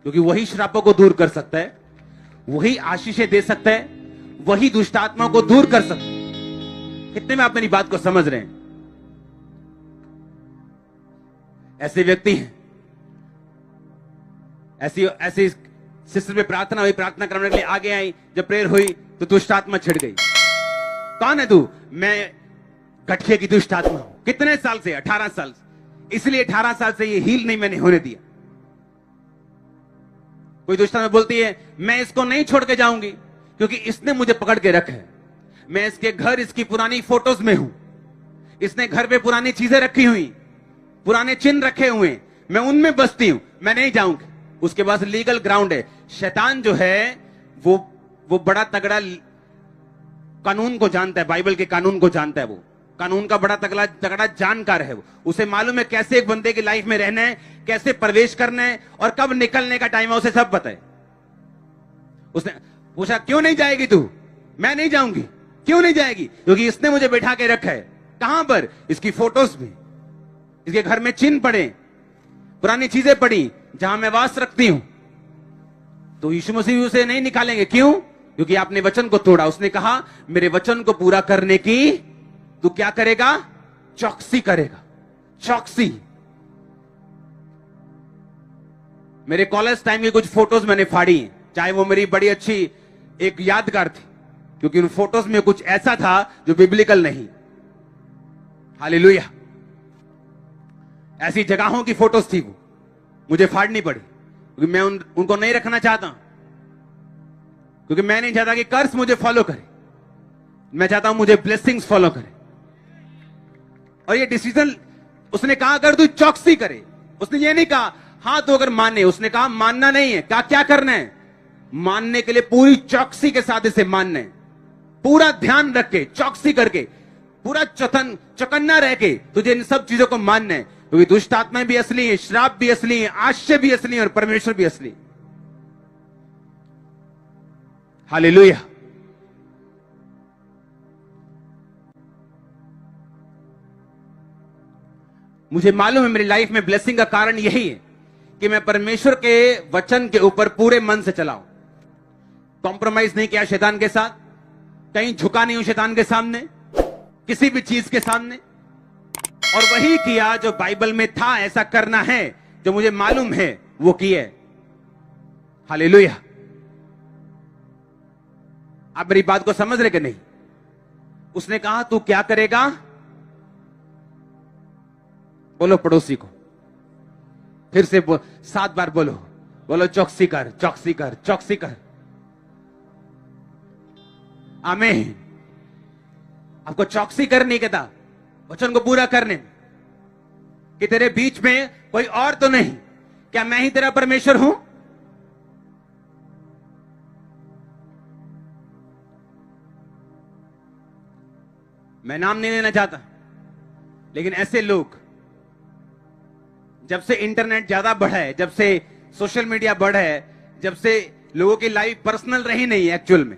क्योंकि वही श्रापों को दूर कर सकता है, वही आशीषें दे सकता है, वही दुष्ट आत्मा को दूर कर सकता है। कितने में आप मेरी बात को समझ रहे हैं? ऐसे व्यक्ति हैं, ऐसी सिस्टर में प्रार्थना हुई, प्रार्थना करने के लिए आगे आई, जब प्रेयर हुई तो दुष्ट आत्मा छिड़ गई। कौन है तू? मैं गठिए की दुष्ट आत्मा हूं। कितने साल से? 18 साल से। इसलिए 18 साल से ये हील नहीं मैंने होने दिया। कोई दुष्ट आत्मा बोलती है मैं इसको नहीं छोड़ के जाऊंगी क्योंकि इसने मुझे पकड़ के रखा है। मैं इसके घर, इसकी पुरानी फोटोज में हूं, इसने घर पे पुरानी चीजें रखी हुई, पुराने चिन्ह रखे हुए, मैं उनमें बसती हूं, मैं नहीं जाऊंगी। उसके पास लीगल ग्राउंड है। शैतान जो है वो बड़ा तगड़ा कानून को जानता है, बाइबल के कानून को जानता है। वो कानून का बड़ा तगड़ा जानकार है। वो उसे मालूम है कैसे एक बंदे की लाइफ में रहना है, कैसे प्रवेश करना है और कब निकलने का टाइम है, उसे सब पता है। उसने पूछा क्यों नहीं जाएगी तू? मैं नहीं जाऊंगी। क्यों नहीं जाएगी? क्योंकि इसने मुझे बैठा के रखा है। कहां पर? इसकी फोटोज में, इसके घर में चिन्ह पड़े, पुरानी चीजें पड़ी जहां मैं वास रखती हूं। तो यीशु मसीह उसे नहीं निकालेंगे। क्यों? क्योंकि आपने वचन को तोड़ा। उसने कहा मेरे वचन को पूरा करने की तू क्या करेगा? चौकसी करेगा। चौकसी। मेरे कॉलेज टाइम की कुछ फोटोज मैंने फाड़ी हैं, चाहे वो मेरी बड़ी अच्छी एक यादगार थी, क्योंकि उन फोटोज में कुछ ऐसा था जो बिब्लिकल नहीं। हालेलुया। ऐसी जगहों की फोटोज थी, वो मुझे फाड़नी पड़ी क्योंकि मैं उनको नहीं रखना चाहता, क्योंकि मैं नहीं चाहता कि कर्स मुझे फॉलो करे। मैं चाहता हूं मुझे ब्लेसिंग्स फॉलो करे। और ये डिसीजन उसने कहा अगर तू चौकसी करे। उसने ये नहीं कहा हाँ तो अगर माने, उसने कहा मानना नहीं है। क्या करना है? मानने के लिए पूरी चौकसी के साथ इसे मानना है, पूरा ध्यान रख के, चौकसी करके, पूरा चौकन्ना रह के तुझे इन सब चीजों को मानना है। क्योंकि दुष्ट आत्माएं भी असली है, श्राप भी असली है, आश्चर्य भी असली है और परमेश्वर भी असली। हालेलुया। मुझे मालूम है मेरी लाइफ में ब्लेसिंग का कारण यही है कि मैं परमेश्वर के वचन के ऊपर पूरे मन से चलाऊं। कॉम्प्रोमाइज नहीं किया शैतान के साथ, कहीं झुका नहीं हूं शैतान के सामने, किसी भी चीज के सामने, और वही किया जो बाइबल में था। ऐसा करना है जो मुझे मालूम है वो किया। हालेलुया। आप मेरी बात को समझ रहे कि नहीं? उसने कहा तू क्या करेगा? बोलो पड़ोसी को, फिर से 7 बार बोलो चौकसी कर, चौकसी कर, चौकसी कर। आमीन। आपको चौकसी करने के था, वचन को पूरा करने में, कि तेरे बीच में कोई और तो नहीं, क्या मैं ही तेरा परमेश्वर हूं? मैं नाम नहीं लेना चाहता, लेकिन ऐसे लोग, जब से इंटरनेट ज्यादा बढ़ा है, जब से सोशल मीडिया बढ़ा है, जब से लोगों की लाइफ पर्सनल रही नहीं है एक्चुअल में।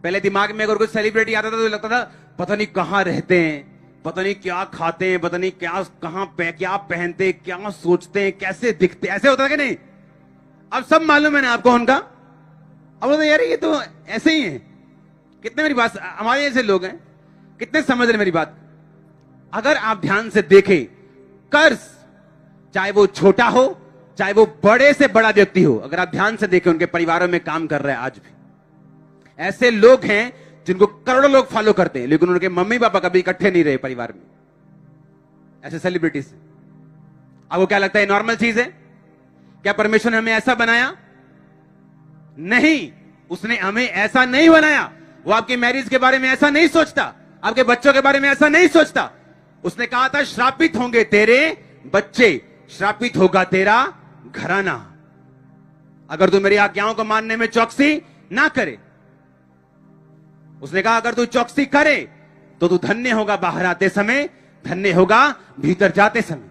पहले दिमाग में अगर कुछ सेलिब्रिटी आता था तो लगता था पता नहीं कहां रहते हैं, पता नहीं क्या खाते हैं, पता नहीं क्या क्या पहनते, क्या सोचते हैं, कैसे दिखते, ऐसे होता है कि नहीं? अब सब मालूम है ना आपको उनका। अब बोलते यार ये तो ऐसे ही है। कितने मेरी बात, हमारे ऐसे लोग हैं, कितने समझ रहे मेरी बात? अगर आप ध्यान से देखें, कर्ज चाहे वो छोटा हो चाहे वो बड़े से बड़ा व्यक्ति हो, अगर आप ध्यान से देखें उनके परिवारों में काम कर रहे हैं आज भी। ऐसे लोग हैं जिनको करोड़ों लोग फॉलो करते हैं, लेकिन उनके मम्मी पापा कभी इकट्ठे नहीं रहे परिवार में। ऐसे सेलिब्रिटीज। आपको क्या लगता है नॉर्मल चीज है? क्या परमेश्वर ने हमें ऐसा बनाया? नहीं, उसने हमें ऐसा नहीं बनाया। वो आपकी मैरिज के बारे में ऐसा नहीं सोचता, आपके बच्चों के बारे में ऐसा नहीं सोचता। उसने कहा था श्रापित होंगे तेरे बच्चे, श्रापित होगा तेरा घराना, अगर तू मेरी आज्ञाओं को मानने में चौकसी ना करे। उसने कहा अगर तू चौकसी करे तो तू धन्य होगा बाहर आते समय, धन्य होगा भीतर जाते समय,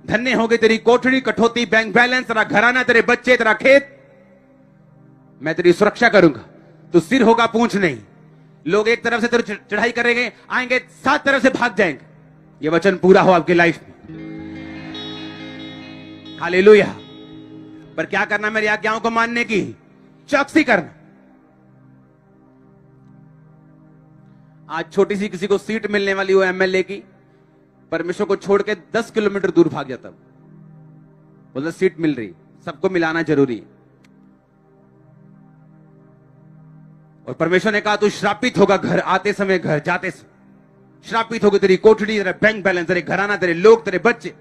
धन्य होगी तेरी कोठरी, कठौती, बैंक बैलेंस, तेरा घराना, तेरे बच्चे, तेरा खेत। मैं तेरी सुरक्षा करूंगा। तू सिर होगा, पूंछ नहीं। लोग एक तरफ से तेरी चढ़ाई करेंगे, आएंगे 7 तरफ से भाग जाएंगे। ये वचन पूरा हो आपकी लाइफ में। हालेलुया। पर क्या करना, मेरी आज्ञाओं को मानने की चौकसी करना। आज छोटी सी किसी को सीट मिलने वाली हो एमएलए की, परमेश्वर को छोड़ के 10 किलोमीटर दूर भाग जाता, बोलता सीट मिल रही, सबको मिलाना जरूरी है। और परमेश्वर ने कहा तू श्रापित होगा, घर आते समय घर जाते समय श्रापित होगी तेरी कोठड़ी, तेरा बैंक बैलेंस, तेरे घराना, तेरे लोग, तेरे बच्चे।